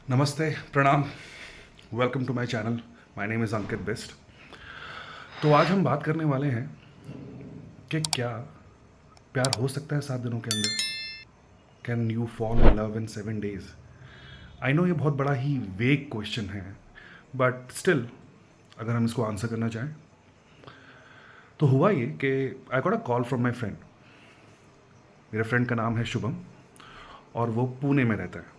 नमस्ते, प्रणाम, welcome to my channel. My name is Ankit best. तो आज हम बात करने वाले हैं कि क्या प्यार हो सकता है 7 दिनों के अंदर। Can you fall in love in 7 days. I know ये बहुत बड़ा ही वेग क्वेश्चन है, बट स्टिल अगर हम इसको आंसर करना चाहें तो हुआ ये कि I got a call from my friend. मेरे फ्रेंड का नाम है शुभम और वो पुणे में रहता है।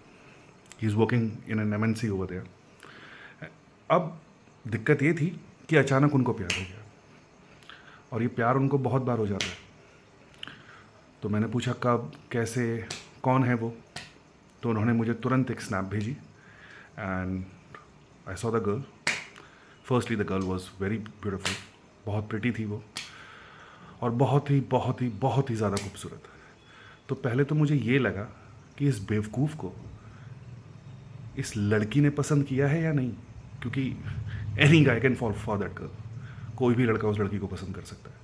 He is working in an MNC over there. अब दिक्कत ये थी कि अचानक उनको प्यार हो गया और ये प्यार उनको बहुत बार हो जाता है। तो मैंने पूछा कब, कैसे, कौन है वो। तो उन्होंने मुझे तुरंत एक स्नैप भेजी and I saw the girl. Firstly the girl was very beautiful. बहुत प्रिटी थी वो और बहुत ही बहुत ही बहुत ही ज़्यादा खूबसूरत। तो पहले तो मुझे ये लगा कि इस बेवकूफ़ को इस लड़की ने पसंद किया है या नहीं, क्योंकि any guy can fall for that girl. कोई भी लड़का उस लड़की को पसंद कर सकता है।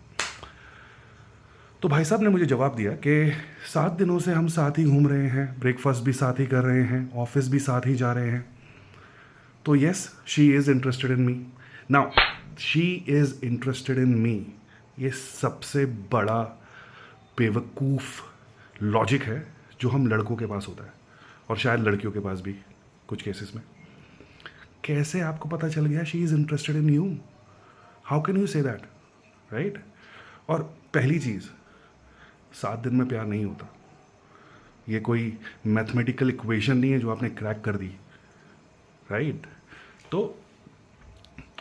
तो भाई साहब ने मुझे जवाब दिया कि 7 दिनों से हम साथ ही घूम रहे हैं, ब्रेकफास्ट भी साथ ही कर रहे हैं, ऑफिस भी साथ ही जा रहे हैं। तो yes, she is interested in me. Now she is interested in me, ये सबसे बड़ा बेवकूफ़ लॉजिक है जो हम लड़कों के पास होता है और शायद लड़कियों के पास भी कुछ केसेस में। कैसे आपको पता चल गया she is interested in you? How can you say that, right? और पहली चीज़, 7 दिन में प्यार नहीं होता। ये कोई मैथमेटिकल इक्वेशन नहीं है जो आपने क्रैक कर दी, राइट? तो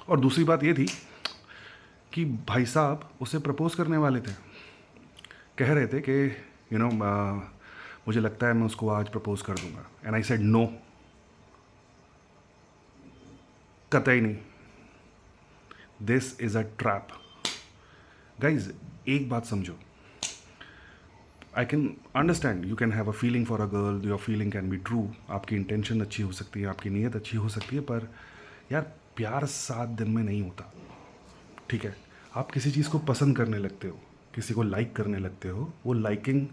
और दूसरी बात ये थी कि भाई साहब उसे प्रपोज करने वाले थे। कह रहे थे कि मुझे लगता है मैं उसको आज प्रपोज कर दूंगा। एंड आई सेड नो, कतई नहीं। This is a trap. Guys एक बात समझो, I can understand you can have a feeling for a girl, your feeling can be true. आपकी इंटेंशन अच्छी हो सकती है, आपकी नीयत अच्छी हो सकती है, पर यार प्यार 7 दिन में नहीं होता। ठीक है, आप किसी चीज़ को पसंद करने लगते हो, किसी को लाइक करने लगते हो, वो लाइकिंग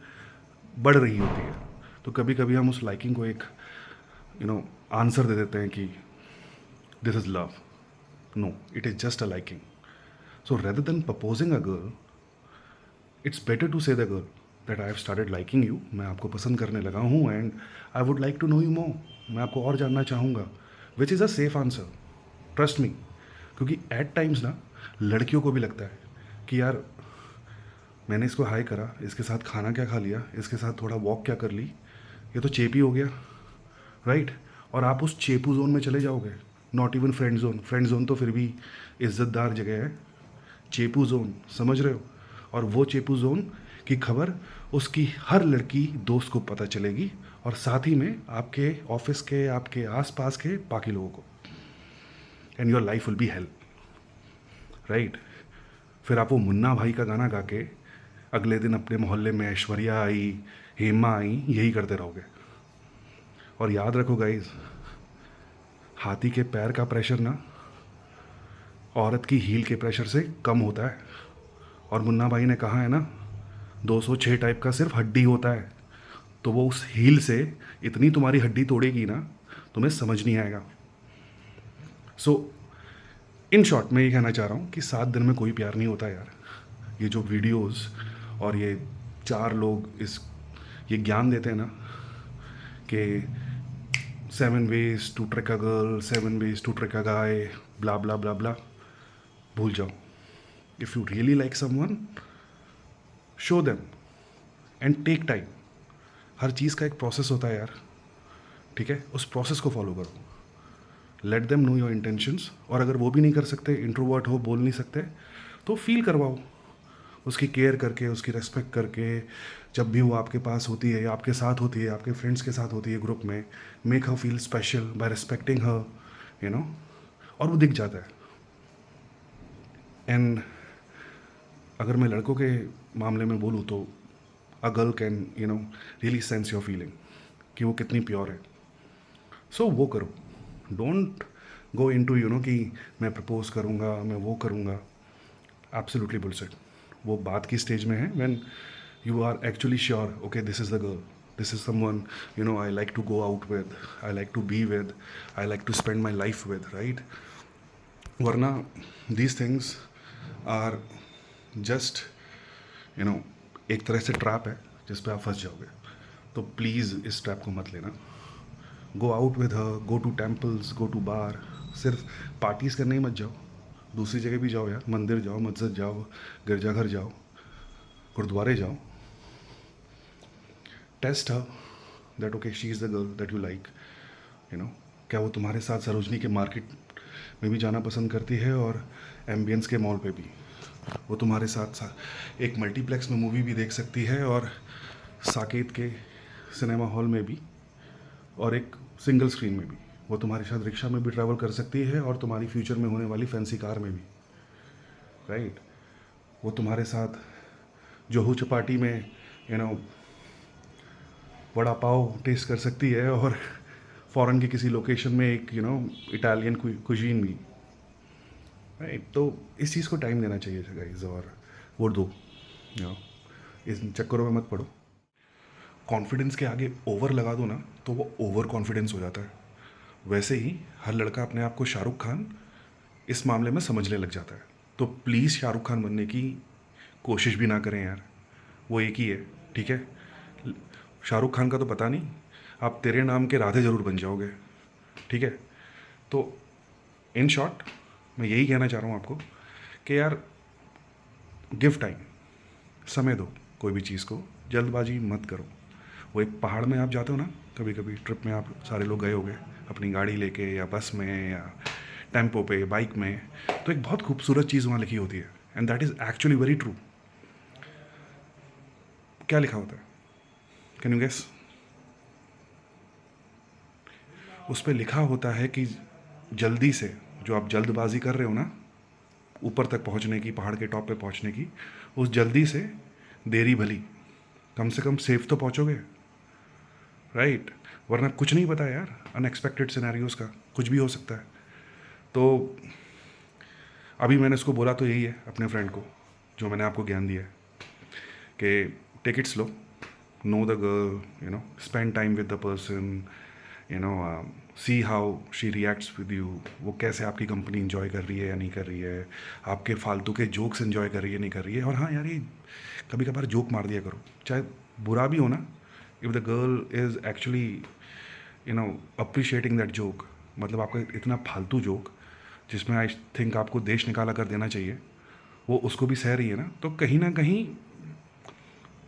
बढ़ रही होती है। तो कभी कभी हम उस लाइकिंग को एक आंसर दे देते हैं कि this is love. No, it is just a liking. So rather than proposing a girl, it's better to say the girl that I have started liking you. मैं आपको पसंद करने लगा हूँ and I would like to know you more. मैं आपको और जानना चाहूँगा, which is a safe answer. Trust me, क्योंकि एट टाइम्स ना लड़कियों को भी लगता है कि यार मैंने इसको हाई करा, इसके साथ खाना क्या खा लिया, इसके साथ थोड़ा वॉक क्या कर ली, ये तो चेपी हो गया, राइट? और आप उस चेपू जोन में चले जाओगे। Not even friend zone. Friend zone तो फिर भी इज्जतदार जगह है। चेपू जोन, समझ रहे हो? और वो चेपू जोन की खबर उसकी हर लड़की दोस्त को पता चलेगी और साथ ही में आपके ऑफिस के, आपके आसपास के बाकी लोगों को। And your life will be help, right? फिर आप वो मुन्ना भाई का गाना गा के अगले दिन अपने मोहल्ले में ऐश्वर्या आई, हेमा आई, यही करते रहोगे। और याद रखो गाइज, हाथी के पैर का प्रेशर ना औरत की हील के प्रेशर से कम होता है। और मुन्ना भाई ने कहा है ना, 206 टाइप का सिर्फ हड्डी होता है। तो वो उस हील से इतनी तुम्हारी हड्डी तोड़ेगी ना, तुम्हें समझ नहीं आएगा। सो इन शॉर्ट मैं ये कहना चाह रहा हूँ कि 7 दिन में कोई प्यार नहीं होता यार। ये जो वीडियोस और ये 4 लोग इस ये ज्ञान देते हैं ना कि 7 ways to trick a girl, 7 ways to trick a guy, blah blah blah blah, भूल जाओ। If you really like someone, show them and take time. हर चीज़ का एक प्रोसेस होता है यार, ठीक है? उस प्रोसेस को फॉलो करो। Let them know your intentions. और अगर वो भी नहीं कर सकते, इंट्रोवर्ट हो, बोल नहीं सकते, तो फील करवाओ उसकी केयर करके, उसकी रेस्पेक्ट करके। जब भी वो आपके पास होती है, आपके साथ होती है, आपके फ्रेंड्स के साथ होती है ग्रुप में, make her feel special bye respecting her, you know. और वो दिख जाता है। एंड अगर मैं लड़कों के मामले में बोलूँ तो a girl can really sense your feeling कि वो कितनी प्योर है। सो वो करो। डोंट गो इन टू कि मैं प्रपोज करूँगा, मैं वो करूँगा। Absolutely bullshit. वो बात की स्टेज में है when you are actually sure, okay this is the girl. this is someone, I like to go out with, I like to be with, I like to spend my life with, right? वरना these things are just, एक तरह से trap है जिस पे आप फंस जाओगे. तो प्लीज़ इस ट्रैप को मत लेना. Go out with her, go to temples, go to bar. सिर्फ पार्टीज़ करने ही मत जाओ, दूसरी जगह भी जाओ यार. मंदिर जाओ, मस्जिद जाओ, गिरजाघर जाओ, गुरुद्वारे जाओ. Test her that okay she is the girl that you like. क्या वो तुम्हारे साथ सरोजनी के मार्केट में भी जाना पसंद करती है और एम्बियंस के मॉल पे भी. वो तुम्हारे साथ एक मल्टीप्लेक्स में मूवी भी देख सकती है और साकेत के सिनेमा हॉल में भी, और एक सिंगल स्क्रीन में भी. वो तुम्हारे साथ रिक्शा में भी ट्रैवल कर सकती है और तुम्हारी फ्यूचर में होने वाली फैंसी कार में भी, राइट. वो तुम्हारे साथ जोहू चपाटी में वड़ा पाव टेस्ट कर सकती है और फॉरेन की किसी लोकेशन में एक इटालियन कुजीन भी, राइट. तो इस चीज़ को टाइम देना चाहिए गाइस, और वो दो इस चक्करों में मत पड़ो. कॉन्फिडेंस के आगे ओवर लगा दो ना तो वो ओवर कॉन्फिडेंस हो जाता है. वैसे ही हर लड़का अपने आप को शाहरुख खान इस मामले में समझने लग जाता है. तो प्लीज़ शाहरुख खान बनने की कोशिश भी ना करें यार, वो एक ही है, ठीक है. शाहरुख खान का तो पता नहीं, आप तेरे नाम के राधे ज़रूर बन जाओगे, ठीक है. तो इन शॉर्ट मैं यही कहना चाह रहा हूँ आपको कि यार गिव टाइम, समय दो कोई भी चीज़ को, जल्दबाजी मत करो. वो एक पहाड़ में आप जाते हो ना, कभी कभी ट्रिप में आप सारे लोग गए होंगे अपनी गाड़ी लेके या बस में या टेम्पो पे, बाइक में, तो एक बहुत खूबसूरत चीज़ वहाँ लिखी होती है, and that is actually very true. क्या लिखा होता है, कैन यू गेस? उस पर लिखा होता है कि जल्दी से, जो आप जल्दबाजी कर रहे हो ना ऊपर तक पहुंचने की, पहाड़ के टॉप पे पहुंचने की, उस जल्दी से देरी भली, कम से कम सेफ तो पहुंचोगे, राइट. वरना कुछ नहीं पता यार, अनएक्सपेक्टेड सिनेरियोस का कुछ भी हो सकता है. तो अभी मैंने उसको बोला तो यही है अपने फ्रेंड को, जो मैंने आपको ज्ञान दिया है कि take it slow, know the girl, spend time with the person, see how she reacts with you. वो कैसे आपकी कंपनी इन्जॉय कर रही है या नहीं कर रही है, आपके फालतू के जोक्स इन्जॉय कर रही है नहीं कर रही है. और हाँ यार, ये कभी कभार जोक मार दिया करो, चाहे बुरा भी हो ना. If the girl is actually appreciating that joke, मतलब आपका इतना फालतू जोक जिसमें आई थिंक आपको देश निकाला कर देना चाहिए, वो उसको भी सह रही है ना, तो कहीं ना कहीं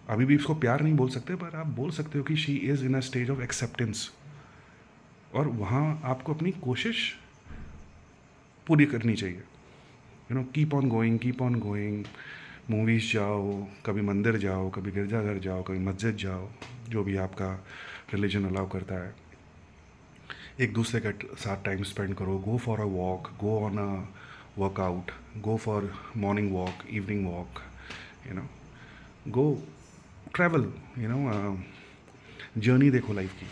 अभी भी इसको प्यार नहीं बोल सकते, पर आप बोल सकते हो कि she is in a stage of acceptance. और वहाँ आपको अपनी कोशिश पूरी करनी चाहिए. Keep on going, keep on going. Movies जाओ, कभी मंदिर जाओ, कभी गिरजाघर जाओ, कभी मस्जिद जाओ, जो भी आपका रिलीजन अलाउ करता है. एक दूसरे के साथ टाइम स्पेंड करो. Go for a walk, go on a workout, go for morning walk, evening walk, go travel, journey देखो लाइफ की.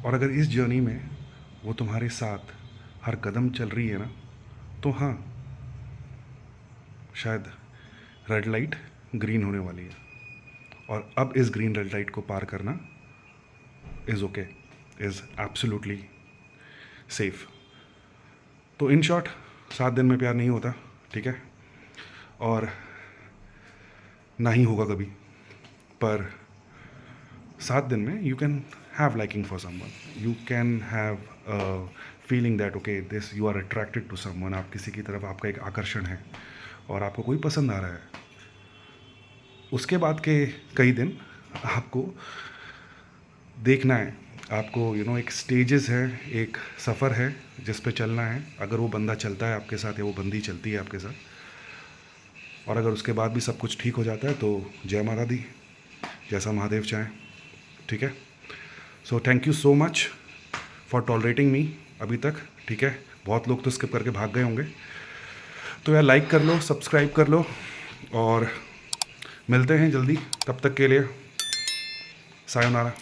और अगर इस जर्नी में वो तुम्हारे साथ हर कदम चल रही है ना, तो हाँ, शायद रेड लाइट ग्रीन होने वाली है, और अब इस ग्रीन रेड लाइट को पार करना is okay, is absolutely safe. तो इन शॉर्ट, 7 दिन में प्यार नहीं होता, ठीक है, और ना ही होगा कभी. पर 7 दिन में you can have liking for someone, you can have feeling that okay this, you are attracted to someone. आप किसी की तरफ, आपका एक आकर्षण है और आपको कोई पसंद आ रहा है. उसके बाद के कई दिन आपको देखना है, आपको एक स्टेजेस है, एक सफ़र है जिस पे चलना है. अगर वो बंदा चलता है आपके साथ या वो बंदी चलती है आपके साथ, और अगर उसके बाद भी सब कुछ ठीक हो जाता है तो जय माता दी, जैसा महादेव चाहें, ठीक है. So thank you so much for tolerating me अभी तक, ठीक है. बहुत लोग तो स्किप करके भाग गए होंगे, तो यार लाइक कर लो, सब्सक्राइब कर लो, और मिलते हैं जल्दी. तब तक के लिए सायोनारा.